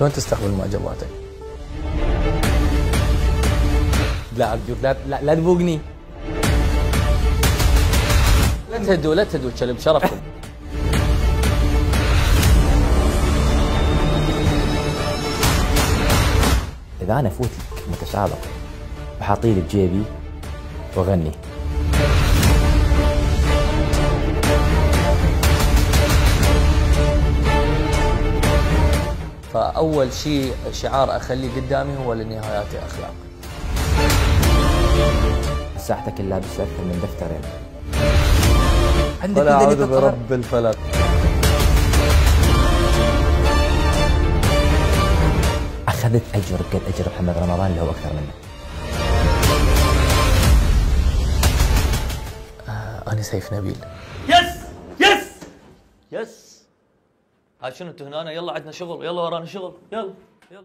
شلون تستقبل معجباتك؟ لا ارجوك لا تبوقني. لا تهدوا الكلب شرفكم. اذا انا افوت لك متسابق وحاطيه لي بجيبي واغني، فاول شيء شعار اخليه قدامي هو للنهايات اخلاق. ساعتك اللي لابسه اكثر من دفترين. عندك ولا اعوذ برب الفلق. اخذت اجر قد اجر محمد رمضان اللي هو اكثر منه. انا سيف نبيل. يس يس يس. هاي شنو انتوا هنا؟ يلا عندنا شغل، يلا ورانا شغل، يلا يلا.